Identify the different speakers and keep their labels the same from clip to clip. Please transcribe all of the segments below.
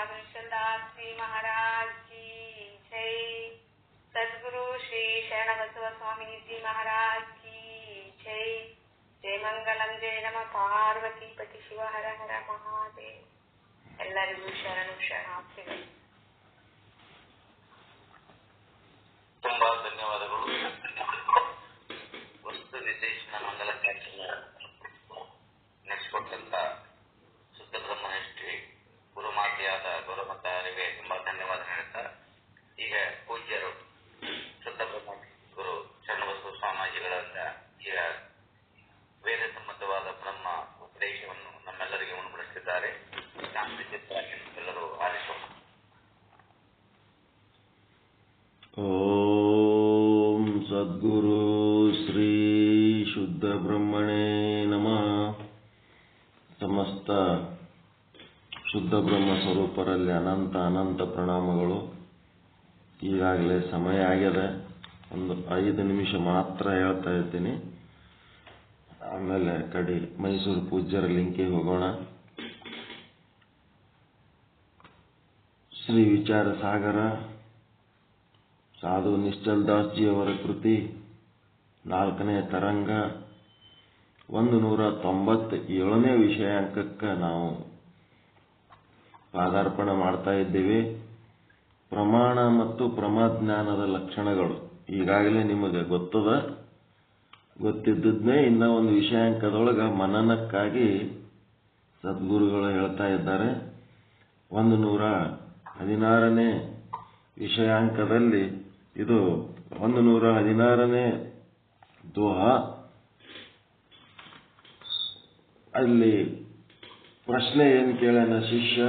Speaker 1: वृषदास श्री महाराज की जय। सद्गुरु श्री शरण बसव स्वामी जी महाराज की जय। जय मंगलम जय नम पार्वती पति शिव हर हर महादेव। ಎಲ್ಲರಿಗೂ ಶರಣು ಶರಣಾರ್ಥಿಗಳು.
Speaker 2: ತುಂಬಾ ಧನ್ಯವಾದಗಳು. ವಸ್ತು ವಿಶೇಷಣ ಮಂಗಲ ಕ್ಯಾಂಟೀನ್ ನಡೆಸಿಕೊಟ್ಟಂತ ಶುದ್ಧ ಬ್ರಹ್ಮನಿಷ್ಠಿ ಗುರುಮಾತೆಯಾದ ಗೌರಮತಾರಿಗೆ ತುಂಬಾ ಧನ್ಯವಾದ ಹೇಳ್ತಾ, ಈಗ ಪೂಜ್ಯರು ಶುದ್ಧ ಬ್ರಹ್ಮ ಗುರು ಶರಣಬಸವ ಸ್ವಾಮೀಜಿಗಳಿಂದ ಈಗ ವೇದ ಸಮ್ಮತವಾದ ಬ್ರಹ್ಮ ಉಪದೇಶವನ್ನು ನಮ್ಮೆಲ್ಲರಿಗೆ ಉಣಬಡಿಸಿದ್ದಾರೆ. ಎಲ್ಲರೂ ಆಲಿಸೋಣ.
Speaker 3: ಓಂ ಸದ್ಗುರು ಶ್ರೀ ಶುದ್ಧ ಬ್ರಹ್ಮಣೇ ನಮಃ. ಸಮಸ್ತ ಶುದ್ಧ ಬ್ರಹ್ಮ ಸ್ವರೂಪರಲ್ಲಿ ಅನಂತ ಅನಂತ ಪ್ರಣಾಮಗಳು. ಈಗಾಗಲೇ ಸಮಯ ಆಗಿದೆ, ಒಂದು 5 ನಿಮಿಷ ಮಾತ್ರ ಹೇಳ್ತಾ ಇರ್ತೀನಿ, ಆಮೇಲೆ ಕಡೆ ಮೈಸೂರು ಪೂಜ್ಯರ ಲಿಂಕಿಗೆ ಹೋಗೋಣ. ಶ್ರೀ ವಿಚಾರ ಸಾಗರ ಸಾಧು ನಿಶ್ಚಲ್ ದಾಸ್ ಜಿ ಅವರ ಕೃತಿ 4ನೇ ತರಂಗ 197ನೇ ವಿಷಯಾಂಕಕ್ಕೆ ನಾವು ಪಾದಾರ್ಪಣೆ ಮಾಡ್ತಾ ಇದ್ದೇವೆ. ಪ್ರಮಾಣ ಮತ್ತು ಪ್ರಮಾಜ್ಞಾನದ ಲಕ್ಷಣಗಳು ಈಗಾಗಲೇ ನಿಮಗೆ ಗೊತ್ತಿದ್ದದ್ನೇ ಇನ್ನ ಒಂದು ವಿಷಯಾಂಕದೊಳಗೆ ಮನನಕ್ಕಾಗಿ ಸದ್ಗುರುಗಳು ಹೇಳ್ತಾ ಇದ್ದಾರೆ. 116ನೇ ವಿಷಯಾಂಕದಲ್ಲಿ ಇದು 116ನೇ ದೋಹ. ಅಲ್ಲಿ ಪ್ರಶ್ನೆ ಏನು ಕೇಳ್ಯಾನ ಶಿಷ್ಯ.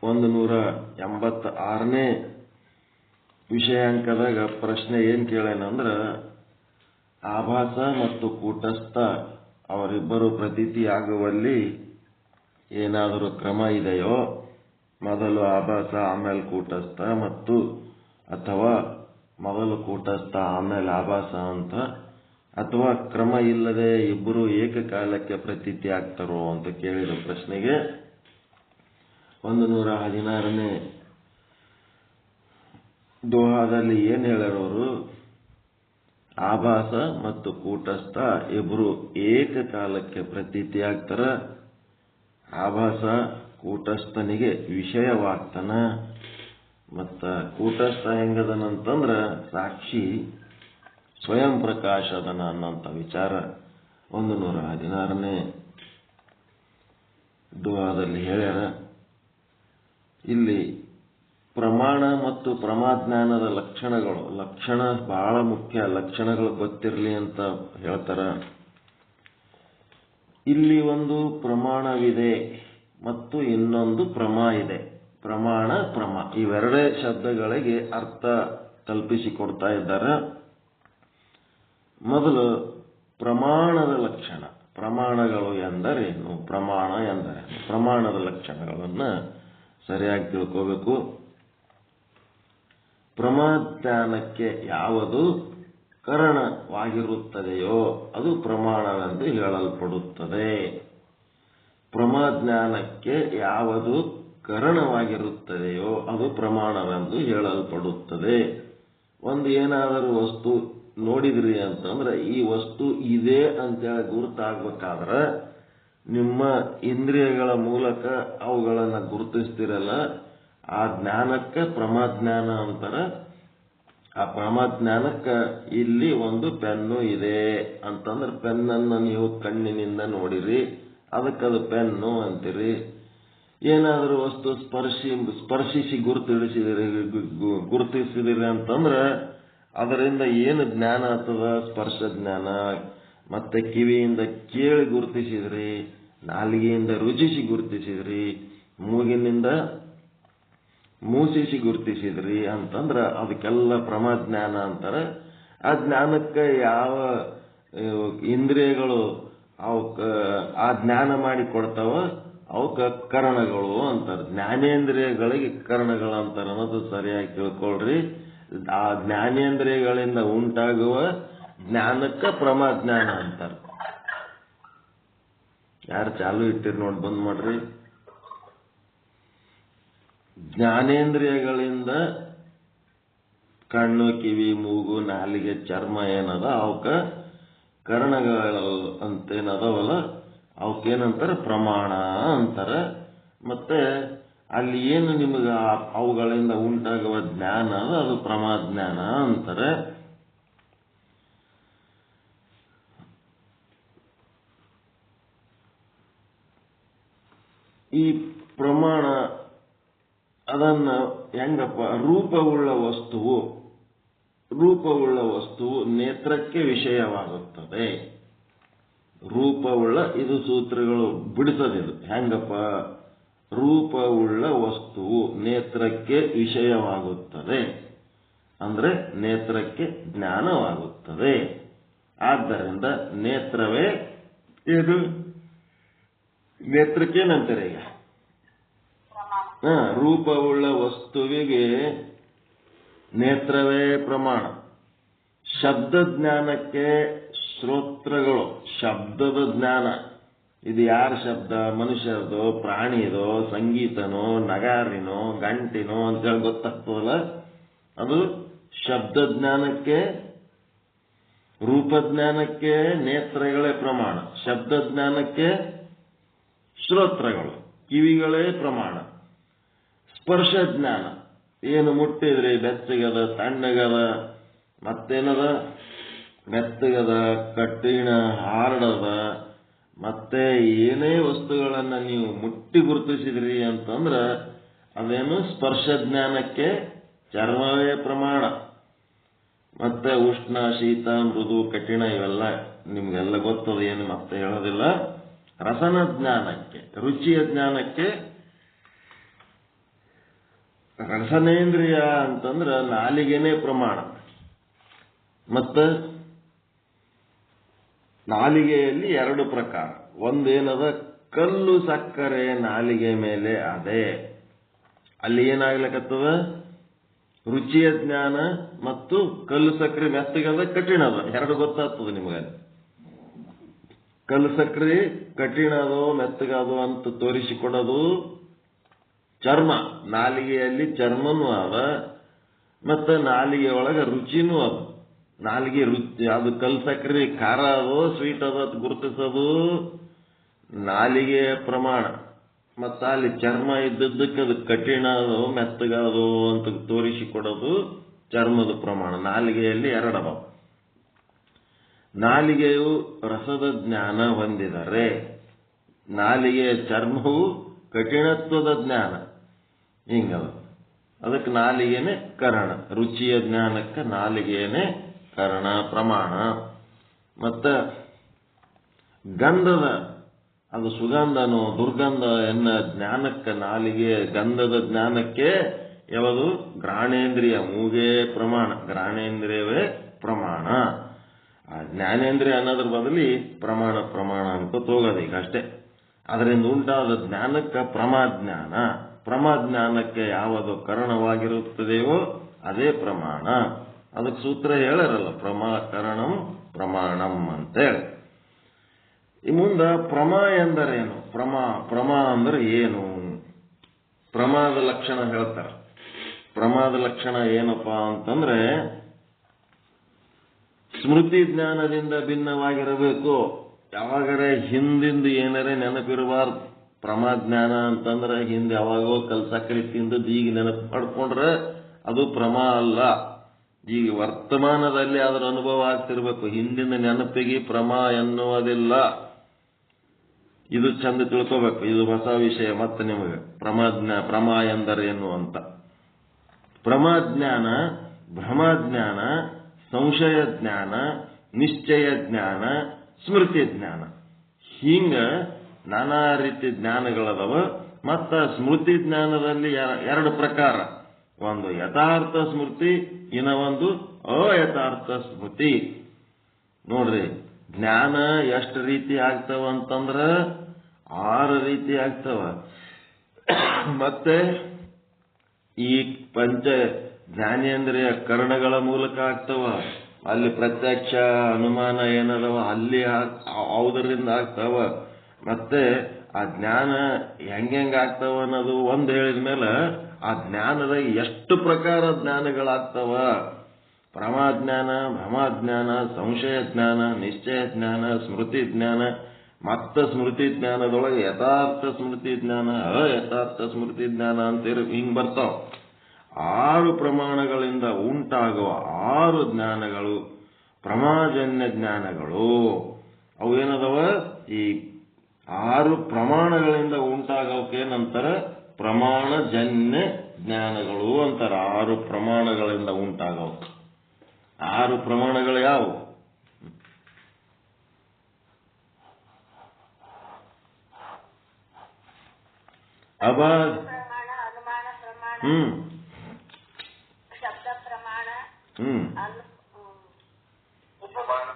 Speaker 3: 186ನೇ ವಿಷಯಾಂಕದಾಗ ಪ್ರಶ್ನೆ ಏನು ಕೇಳ್ಯಾನ ಅಂದ್ರೆ, ಆಭಾಸ ಮತ್ತು ಕೂಟಸ್ಥ ಅವರಿಬ್ಬರು ಪ್ರತೀತಿ ಆಗುವಲ್ಲಿ ಏನಾದರೂ ಕ್ರಮ ಇದೆಯೋ? ಮೊದಲು ಆಭಾಸ ಆಮೇಲೆ ಕೂಟಸ್ಥ, ಮತ್ತು ಅಥವಾ ಮೊದಲು ಕೂಟಸ್ಥ ಆಮೇಲೆ ಆಭಾಸ ಅಂತ, ಅಥವಾ ಕ್ರಮ ಇಲ್ಲದೆ ಇಬ್ಬರು ಏಕಕಾಲಕ್ಕೆ ಪ್ರತೀತಿ ಆಗ್ತಾರೋ ಅಂತ ಕೇಳಿದ ಪ್ರಶ್ನೆಗೆ 116ನೇ ದೋಹಾದಲ್ಲಿ ಏನ್ ಹೇಳ್ಯಾರವರು? ಆಭಾಸ ಮತ್ತು ಕೂಟಸ್ಥ ಇಬ್ಬರು ಏಕಕಾಲಕ್ಕೆ ಪ್ರತೀತಿ ಆಗ್ತಾರ. ಆಭಾಸ ಕೂಟಸ್ಥನಿಗೆ ವಿಷಯವಾಗ್ತಾನ. ಮತ್ತ ಕೂಟಸ್ಥ ಹೆಂಗದನಂತಂದ್ರ ಸಾಕ್ಷಿ ಸ್ವಯಂ ಪ್ರಕಾಶ ಅದನ ಅನ್ನೋಂಥ ವಿಚಾರ 116ನೇ ದೋಹಾದಲ್ಲಿ ಹೇಳ್ಯಾರ. ಇಲ್ಲಿ ಪ್ರಮಾಣ ಮತ್ತು ಪ್ರಮಾಜ್ಞಾನದ ಲಕ್ಷಣ ಬಹಳ ಮುಖ್ಯ. ಲಕ್ಷಣಗಳು ಗೊತ್ತಿರಲಿ ಅಂತ ಹೇಳ್ತಾರ. ಇಲ್ಲಿ ಒಂದು ಪ್ರಮಾಣವಿದೆ ಮತ್ತು ಇನ್ನೊಂದು ಪ್ರಮಾ ಇದೆ. ಪ್ರಮಾಣ ಪ್ರಮಾ ಇವೆರಡೇ ಶಬ್ದಗಳಿಗೆ ಅರ್ಥ ಕಲ್ಪಿಸಿಕೊಡ್ತಾ ಇದ್ದಾರೆ. ಮೊದಲು ಪ್ರಮಾಣದ ಲಕ್ಷಣ. ಪ್ರಮಾಣಗಳು ಎಂದರೇನು? ಪ್ರಮಾಣ ಎಂದರೆ ಪ್ರಮಾಣದ ಲಕ್ಷಣಗಳನ್ನ ಸರಿಯಾಗಿ ತಿಳ್ಕೋಬೇಕು. ಪ್ರಮಾಜ್ಞಾನಕ್ಕೆ ಯಾವುದು ಕಾರಣವಾಗಿರುತ್ತದೆಯೋ ಅದು ಪ್ರಮಾಣವೆಂದು ಹೇಳಲ್ಪಡುತ್ತದೆ. ಪ್ರಮಾಜ್ಞಾನಕ್ಕೆ ಯಾವುದು ಕಾರಣವಾಗಿರುತ್ತದೆಯೋ ಅದು ಪ್ರಮಾಣವೆಂದು ಹೇಳಲ್ಪಡುತ್ತದೆ. ಒಂದು ಏನಾದರೂ ವಸ್ತು ನೋಡಿದ್ರಿ ಅಂತಂದ್ರೆ ಈ ವಸ್ತು ಇದೆ ಅಂತೇಳಿ ಗುರುತಾಗಬೇಕಾದ್ರೆ ನಿಮ್ಮ ಇಂದ್ರಿಯಗಳ ಮೂಲಕ ಅವುಗಳನ್ನು ಗುರುತಿಸ್ತಿರಲ್ಲ, ಆ ಜ್ಞಾನಕ್ಕೆ ಪ್ರಮಾಜ್ಞಾನ ಅಂತಾರೆ. ಆ ಪ್ರಮಾಜ್ಞಾನಕ್ಕೆ ಇಲ್ಲಿ ಒಂದು ಪೆನ್ನು ಇದೆ ಅಂತಂದ್ರೆ ಪೆನ್ನನ್ನು ನೀವು ಕಣ್ಣಿನಿಂದ ನೋಡಿರಿ, ಅದಕ್ಕದು ಪೆನ್ನು ಅಂತೀರಿ. ಏನಾದರೂ ವಸ್ತು ಸ್ಪರ್ಶಿಸಿ ಗುರುತಿಸಿದಿರಿ ಅಂತಂದ್ರೆ ಅದರಿಂದ ಏನು ಜ್ಞಾನ ಆಗ್ತದ? ಸ್ಪರ್ಶ ಜ್ಞಾನ. ಮತ್ತೆ ಕಿವಿಯಿಂದ ಕೇಳಿ ಗುರುತಿಸಿದ್ರಿ, ನಾಲಿಗೆಯಿಂದ ರುಚಿಸಿ ಗುರುತಿಸಿದ್ರಿ, ಮೂಗಿನಿಂದ ಮೂಸಿಸಿ ಗುರುತಿಸಿದ್ರಿ ಅಂತಂದ್ರ ಅದಕ್ಕೆಲ್ಲ ಪ್ರಮಾಜ್ಞಾನ ಅಂತಾರೆ. ಆ ಜ್ಞಾನಕ್ಕೆ ಯಾವ ಇಂದ್ರಿಯಗಳು ಆ ಜ್ಞಾನ ಮಾಡಿ ಕೊಡ್ತಾವ ಅವಕ್ಕೆ ಕರಣಗಳು ಅಂತಾರೆ. ಜ್ಞಾನೇಂದ್ರಿಯಗಳಿಗೆ ಕರಣಗಳು ಅಂತಾರೆ ಅನ್ನೋದು ಸರಿಯಾಗಿ ತಿಳ್ಕೊಳ್ರಿ. ಆ ಜ್ಞಾನೇಂದ್ರಿಯಗಳಿಂದ ಉಂಟಾಗುವ ಜ್ಞಾನಕ್ಕೆ ಪ್ರಮಾಜ್ಞಾನ ಅಂತಾರೆ. ಯಾರು ಚಾಲು ಇಟ್ಟಿರಿ ನೋಡಿ ಬಂದ್ ಮಾಡ್ರಿ. ಜ್ಞಾನೇಂದ್ರಿಯಗಳಿಂದ ಕಣ್ಣು, ಕಿವಿ, ಮೂಗು, ನಾಲಿಗೆ, ಚರ್ಮ ಏನದ ಅವಕ್ಕ ಕರಣಗಳು ಅಂತೇನದವಲ್ಲ ಅವಕ್ಕೇನಂತಾರೆ ಪ್ರಮಾಣ ಅಂತಾರೆ. ಮತ್ತೆ ಅಲ್ಲಿ ಏನು ನಿಮಗೆ ಅವುಗಳಿಂದ ಉಂಟಾಗುವ ಜ್ಞಾನ ಅದು ಪ್ರಮಾಜ್ಞಾನ ಅಂತಾರೆ. ಈ ಪ್ರಮಾಣ ಅದನ್ನ ಹೆಂಗಪ್ಪ, ರೂಪವುಳ್ಳ ವಸ್ತುವು ನೇತ್ರಕ್ಕೆ ವಿಷಯವಾಗುತ್ತದೆ. ರೂಪವುಳ್ಳ, ಇದು ಸೂತ್ರಗಳು ಬಿಡಿಸೋದಿದು ಹೆಂಗಪ್ಪ, ರೂಪವುಳ್ಳ ವಸ್ತುವು ನೇತ್ರಕ್ಕೆ ವಿಷಯವಾಗುತ್ತದೆ ಅಂದ್ರೆ ನೇತ್ರಕ್ಕೆ ಜ್ಞಾನವಾಗುತ್ತದೆ. ಆದ್ದರಿಂದ ನೇತ್ರವೇ ಇದು ನೇತ್ರಕ್ಕೇನಂತಾರೆ ಈಗ ರೂಪವುಳ್ಳ ವಸ್ತುವಿಗೆ ನೇತ್ರವೇ ಪ್ರಮಾಣ. ಶಬ್ದ ಜ್ಞಾನಕ್ಕೆ ಶ್ರೋತ್ರಗಳು, ಶಬ್ದದ ಜ್ಞಾನ, ಇದು ಯಾರ ಶಬ್ದ, ಮನುಷ್ಯರದೋ, ಪ್ರಾಣಿದೋ, ಸಂಗೀತನೋ, ನಗಾರಿನೋ, ಗಂಟಿನೋ ಅಂತೇಳಿ ಗೊತ್ತಾಗ್ತದಲ್ಲ, ಅದು ಶಬ್ದ ಜ್ಞಾನಕ್ಕೆ, ರೂಪಜ್ಞಾನಕ್ಕೆ ನೇತ್ರಗಳೇ ಪ್ರಮಾಣ. ಶಬ್ದ ಜ್ಞಾನಕ್ಕೆ ಶ್ರೋತ್ರಗಳು, ಕಿವಿಗಳೇ ಪ್ರಮಾಣ. ಸ್ಪರ್ಶ ಜ್ಞಾನ, ಏನು ಮುಟ್ಟಿದ್ರಿ ಬೆಚ್ಚಗದ, ತಣ್ಣಗದ, ಮತ್ತೇನದ, ಮೆತ್ತಗದ, ಕಠಿಣ, ಹಾರ್ಡದ, ಮತ್ತೆ ಏನೇ ವಸ್ತುಗಳನ್ನ ನೀವು ಮುಟ್ಟಿ ಗುರುತಿಸಿದ್ರಿ ಅಂತಂದ್ರ ಅದೇನು ಸ್ಪರ್ಶ ಜ್ಞಾನಕ್ಕೆ ಚರ್ಮವೇ ಪ್ರಮಾಣ. ಮತ್ತೆ ಉಷ್ಣ, ಶೀತ, ಮೃದು, ಕಠಿಣ ಇವೆಲ್ಲ ನಿಮ್ಗೆಲ್ಲ ಗೊತ್ತದ, ಏನು ಮತ್ತೆ ಹೇಳೋದಿಲ್ಲ. ರಸನ ಜ್ಞಾನಕ್ಕೆ, ರುಚಿಯ ಜ್ಞಾನಕ್ಕೆ ರಸನೇಂದ್ರಿಯ ಅಂತಂದ್ರ ನಾಲಿಗೆನೇ ಪ್ರಮಾಣ. ಮತ್ತೆ ನಾಲಿಗೆಯಲ್ಲಿ ಎರಡು ಪ್ರಕಾರ, ಒಂದೇನದ ಕಲ್ಲು ಸಕ್ಕರೆ ನಾಲಿಗೆ ಮೇಲೆ ಅದೇ, ಅಲ್ಲಿ ಏನಾಗ್ಲಿಕ್ಕತ್ತದ ರುಚಿಯ ಜ್ಞಾನ ಮತ್ತು ಕಲ್ಲು ಸಕ್ಕರೆ ಮೆತ್ತಗದ ಕಠಿಣದ ಎರಡು ಗೊತ್ತಾಗ್ತದೆ ನಿಮಗೆ. ಕಲ್ಲು ಸಕ್ಕರೆ ಕಠಿಣದೋ ಮೆತ್ತಗದೋ ಅಂತ ತೋರಿಸಿಕೊಡೋದು ಚರ್ಮ, ನಾಲಿಗೆಯಲ್ಲಿ ಚರ್ಮನೂ ಅದ, ಮತ್ತೆ ನಾಲಿಗೆ ಒಳಗೆ ರುಚಿನೂ ಅದ. ನಾಲಿಗೆ ರುಚಿ, ಅದು ಕಲ್ಲು ಸಕ್ಕರೆ ಖಾರ ಅದೋ ಸ್ವೀಟ್ ಅದೋ ಗುರುತಿಸೋದು ನಾಲಿಗೆಯ ಪ್ರಮಾಣ. ಮತ್ತ ಅಲ್ಲಿ ಚರ್ಮ ಇದ್ದದ್ದಕ್ಕೆ ಅದು ಕಠಿಣ ಅದೋ ಮೆತ್ತಗದೋ ಅಂತ ತೋರಿಸಿಕೊಡೋದು ಚರ್ಮದ ಪ್ರಮಾಣ. ನಾಲಿಗೆಯಲ್ಲಿ ಎರಡವ. ನಾಲಿಗೆಯು ರಸದ ಜ್ಞಾನ ಹೊಂದಿದರೆ ನಾಲಿಗೆಯ ಚರ್ಮವು ಕಠಿಣತ್ವದ ಜ್ಞಾನ ಹಿಂಗದ. ಅದಕ್ಕೆ ನಾಲಿಗೆನೆ ಕರಣ, ರುಚಿಯ ಜ್ಞಾನಕ್ಕೆ ನಾಲಿಗೆಯೇ ಕರಣ ಪ್ರಮಾಣ. ಮತ್ತ ಗಂಧದ, ಅದು ಸುಗಂಧನೋ ದುರ್ಗಂಧ ಎನ್ನ ಜ್ಞಾನಕ್ಕೆ ನಾಲಿಗೆ, ಗಂಧದ ಜ್ಞಾನಕ್ಕೆ ಯಾವುದು ಘ್ರಾಣೇಂದ್ರಿಯ ಮೂಗೇ ಪ್ರಮಾಣ, ಘ್ರಾಣೇಂದ್ರಿಯವೇ ಪ್ರಮಾಣ. ಆ ಜ್ಞಾನೇಂದ್ರಿಯ ಅನ್ನೋದ್ರ ಬದಲಿ ಪ್ರಮಾಣ ಪ್ರಮಾಣ ಅಂತ ಹೋಗೋದು ಈಗ ಅಷ್ಟೇ. ಅದರಿಂದ ಉಂಟಾದ ಜ್ಞಾನಕ್ಕೆ ಪ್ರಮಾಜ್ಞಾನ, ಪ್ರಮಾಜ್ಞಾನಕ್ಕೆ ಯಾವುದು ಕರಣವಾಗಿರುತ್ತದೆಯೋ ಅದೇ ಪ್ರಮಾಣ. ಅದಕ್ಕೆ ಸೂತ್ರ ಹೇಳರಲ್ಲ, ಕರಣಂ ಪ್ರಮಾಣಂ ಅಂತೇಳಿ. ಈ ಮುಂದ ಪ್ರಮಾ ಎಂದರೇನು, ಪ್ರಮಾ ಅಂದ್ರೆ ಏನು, ಪ್ರಮಾದ ಲಕ್ಷಣ ಹೇಳ್ತಾರೆ. ಪ್ರಮಾದ ಲಕ್ಷಣ ಏನಪ್ಪಾ ಅಂತಂದ್ರೆ ಸ್ಮೃತಿ ಜ್ಞಾನದಿಂದ ಭಿನ್ನವಾಗಿರಬೇಕು. ಯಾವಾಗರೆ ಹಿಂದಿಂದ ಏನಾರೇ ನೆನಪಿರಬಾರ್ದು. ಪ್ರಮಾಜ್ಞಾನ ಅಂತಂದ್ರೆ ಹಿಂದೆ ಯಾವಾಗೋ ಕಲ್ಸಕ್ರಿ ತಿಂದದ್ದು ಈಗ ನೆನಪು ಮಾಡ್ಕೊಂಡ್ರೆ ಅದು ಪ್ರಮಾ ಅಲ್ಲ. ಈಗ ವರ್ತಮಾನದಲ್ಲಿ ಅದರ ಅನುಭವ ಆಗ್ತಿರ್ಬೇಕು. ಹಿಂದಿನ ನೆನಪಿಗೆ ಪ್ರಮಾ ಎನ್ನುವುದಿಲ್ಲ. ಇದು ಚಂದ ತಿಳ್ಕೋಬೇಕು. ಇದು ಹೊಸ ವಿಷಯ ಮತ್ತೆ ನಿಮಗೆ. ಪ್ರಮಾ ಎಂದರೇನು ಅಂತ. ಪ್ರಮಾಜ್ಞಾನ, ಭ್ರಮಾಜ್ಞಾನ, ಸಂಶಯ ಜ್ಞಾನ, ನಿಶ್ಚಯ ಜ್ಞಾನ, ಸ್ಮೃತಿ ಜ್ಞಾನ, ಹಿಂಗ ನಾನಾ ರೀತಿ ಜ್ಞಾನಗಳದವ. ಮತ್ತ ಸ್ಮೃತಿ ಜ್ಞಾನದಲ್ಲಿ ಎರಡು ಪ್ರಕಾರ, ಒಂದು ಯಥಾರ್ಥ ಸ್ಮೃತಿ, ಇನ್ನ ಒಂದು ಅಯಥಾರ್ಥ ಸ್ಮೃತಿ. ನೋಡ್ರಿ, ಜ್ಞಾನ ಎಷ್ಟು ರೀತಿ ಆಗ್ತಾವ ಅಂತಂದ್ರ 6 ರೀತಿ ಆಗ್ತಾವ. ಮತ್ತೆ ಈ ಪಂಚ ಜ್ಞಾನೇಂದ್ರಿಯ ಕರ್ಣಗಳ ಮೂಲಕ ಆಗ್ತಾವ. ಅಲ್ಲಿ ಪ್ರತ್ಯಕ್ಷ ಅನುಮಾನ ಏನದವ ಅಲ್ಲಿ ಯಾವುದರಿಂದ ಆಗ್ತಾವ. ಮತ್ತೆ ಆ ಜ್ಞಾನ ಹೆಂಗಾಗ್ತಾವ ಅನ್ನೋದು ಒಂದು ಹೇಳಿದ ಮೇಲೆ ಆ ಜ್ಞಾನದ ಎಷ್ಟು ಪ್ರಕಾರ ಜ್ಞಾನಗಳಾಗ್ತಾವ. ಪ್ರಮಾಜ್ಞಾನ, ಭ್ರಮಾಜ್ಞಾನ, ಸಂಶಯ ಜ್ಞಾನ, ನಿಶ್ಚಯ ಜ್ಞಾನ, ಸ್ಮೃತಿ ಜ್ಞಾನ, ಮತ್ತ ಸ್ಮೃತಿ ಜ್ಞಾನದೊಳಗೆ ಯಥಾರ್ಥ ಸ್ಮೃತಿ ಜ್ಞಾನ, ಅಯಥಾರ್ಥ ಸ್ಮೃತಿ ಜ್ಞಾನ ಅಂತೇಳಿ ಹಿಂಗ್ ಬರ್ತಾವ. 6 ಪ್ರಮಾಣಗಳಿಂದ ಉಂಟಾಗುವ 6 ಜ್ಞಾನಗಳು ಪ್ರಮಾಜನ್ಯ ಜ್ಞಾನಗಳು. ಅವು ಏನದವ? ಈ 6 ಪ್ರಮಾಣಗಳಿಂದ ಉಂಟಾಗೋಕೇನಂತಾರ? ಪ್ರಮಾಣಜನ್ಯ ಜ್ಞಾನಗಳು ಅಂತಾರ. 6 ಪ್ರಮಾಣಗಳಿಂದ ಉಂಟಾಗವು. 6 ಪ್ರಮಾಣಗಳು ಯಾವುವು?
Speaker 1: ಪ್ರಮಾಣ, ಅನುಮಾನ ಪ್ರಮಾಣ, ಶಬ್ದ ಪ್ರಮಾಣ, ಉಪಮಾನ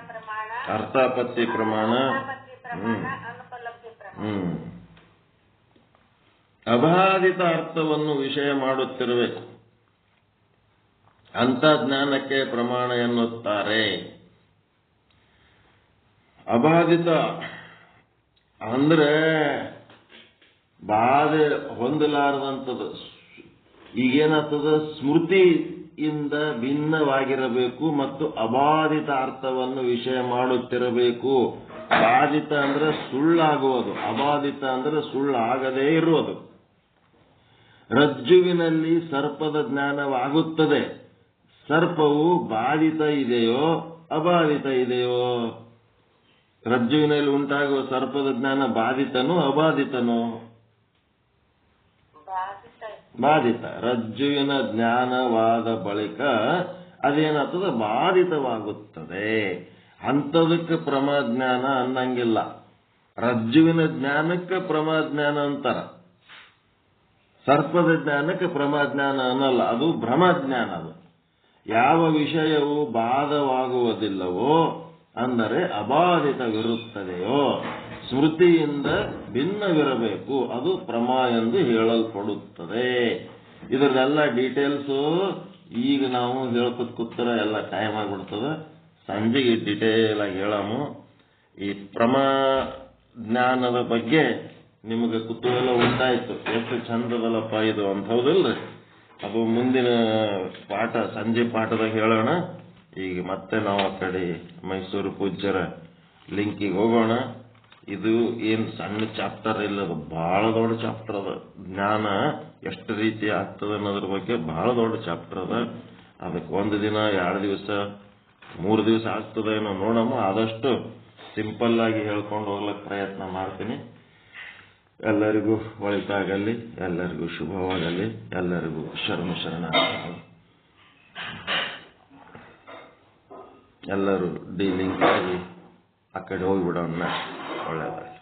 Speaker 1: ಪ್ರಮಾಣ,
Speaker 3: ಅರ್ಥಾಪತ್ತಿ ಪ್ರಮಾಣ,
Speaker 1: ಅನುಪಲಬ್ಧಿ ಪ್ರಮಾಣ.
Speaker 3: ಅಬಾಧಿತ ಅರ್ಥವನ್ನು ವಿಷಯ ಮಾಡುತ್ತಿರಬೇಕು. ಅಂತ ಜ್ಞಾನಕ್ಕೆ ಪ್ರಮಾಣ ಎನ್ನುತ್ತಾರೆ. ಅಬಾಧಿತ ಅಂದ್ರೆ ಬಾಧೆ ಹೊಂದಲಾರದಂಥದ್ದು. ಈಗೇನಾಗ್ತದ? ಸ್ಮೃತಿಯಿಂದ ಭಿನ್ನವಾಗಿರಬೇಕು ಮತ್ತು ಅಬಾಧಿತ ಅರ್ಥವನ್ನು ವಿಷಯ ಮಾಡುತ್ತಿರಬೇಕು. ಬಾಧಿತ ಅಂದ್ರೆ ಸುಳ್ಳಾಗುವುದು, ಅಬಾಧಿತ ಅಂದ್ರೆ ಸುಳ್ಳಾಗದೇ ಇರುವುದು. ರಜ್ಜುವಿನಲ್ಲಿ ಸರ್ಪದ ಜ್ಞಾನವಾಗುತ್ತದೆ. ಸರ್ಪವು ಬಾಧಿತ ಇದೆಯೋ ಅಬಾಧಿತ ಇದೆಯೋ? ರಜ್ಜುವಿನಲ್ಲಿ ಉಂಟಾಗುವ ಸರ್ಪದ ಜ್ಞಾನ ಬಾಧಿತನೋ ಅಬಾಧಿತನೋ? ಬಾಧಿತ. ರಜ್ಜುವಿನ ಜ್ಞಾನವಾದ ಬಳಿಕ ಅದೇನಾಗ್ತದೆ? ಬಾಧಿತವಾಗುತ್ತದೆ. ಅಂಥದಕ್ಕೆ ಪ್ರಮಾಜ್ಞಾನ ಅನ್ನಂಗಿಲ್ಲ. ರಜ್ಜುವಿನ ಜ್ಞಾನಕ್ಕೆ ಪ್ರಮಾಜ್ಞಾನ ಅಂತಾರ, ಸರ್ಪದ ಜ್ಞಾನಕ್ಕೆ ಪ್ರಮಾಜ್ಞಾನ ಅನ್ನಲ್ಲ. ಅದು ಭ್ರಮಜ್ಞಾನ. ಅದು ಯಾವ ವಿಷಯವು ಬಾಧವಾಗುವುದಿಲ್ಲವೋ ಅಂದರೆ ಅಬಾಧಿತವಿರುತ್ತದೆಯೋ ಸ್ಮೃತಿಯಿಂದ ಭಿನ್ನವಿರಬೇಕು, ಅದು ಪ್ರಮ ಎಂದು ಹೇಳಲ್ಪಡುತ್ತದೆ. ಇದರೆಲ್ಲ ಡೀಟೇಲ್ಸು ಈಗ ನಾವು ಹೇಳ್ಕೊತ ಕೂತರ ಎಲ್ಲ ಟೈಮ್ ಆಗಿಬಿಡ್ತದೆ. ಸಂಜೆಗೆ ಡಿಟೇಲ್ ಆಗಿ ಹೇಳಾಮು. ಈ ಪ್ರಮ ಜ್ಞಾನದ ಬಗ್ಗೆ ನಿಮಗೆ ಕುತೂಹಲ ಉಂಟಾಯಿತು, ಎಷ್ಟು ಚಂದದಲ್ಲಪ್ಪ ಇದು ಅಂತ, ಹೌದಲ್ರಿ? ಅದು ಮುಂದಿನ ಪಾಠ, ಸಂಜೆ ಪಾಠದಾಗ ಹೇಳೋಣ. ಈಗ ಮತ್ತೆ ನಾವು ಆ ಕಡೆ ಮೈಸೂರು ಪೂಜ್ಯರ ಲಿಂಕಿಗೆ ಹೋಗೋಣ. ಇದು ಏನು ಸಣ್ಣ ಚಾಪ್ಟರ್ ಇಲ್ಲ, ಅದು ಬಹಳ ದೊಡ್ಡ ಚಾಪ್ಟರ್ ಅದ. ಜ್ಞಾನ ಎಷ್ಟು ರೀತಿ ಆಗ್ತದೆ ಅನ್ನೋದ್ರ ಬಗ್ಗೆ ಬಹಳ ದೊಡ್ಡ ಚಾಪ್ಟರ್ ಅದ. ಅದಕ್ಕೆ 1 ದಿನ 2 ದಿವಸ 3 ದಿವಸ ಆಗ್ತದೇನೋ ನೋಡಮ್ಮ. ಆದಷ್ಟು ಸಿಂಪಲ್ ಆಗಿ ಹೇಳ್ಕೊಂಡು ಹೋಗ್ಲಿಕ್ಕೆ ಪ್ರಯತ್ನ ಮಾಡ್ತೀನಿ. ಎಲ್ಲರಿಗೂ ಒಳಿತಾಗಲಿ, ಎಲ್ಲರಿಗೂ ಶುಭವಾಗಲಿ, ಎಲ್ಲರಿಗೂ ಶರಣ. ಎಲ್ಲರೂ ಡೀಲಿಂಗ್ ಆಗಿ ಆ ಕಡೆ ಹೋಗಿಬಿಡೋಣ. ಒಳ್ಳೆಯದಾಗಿ.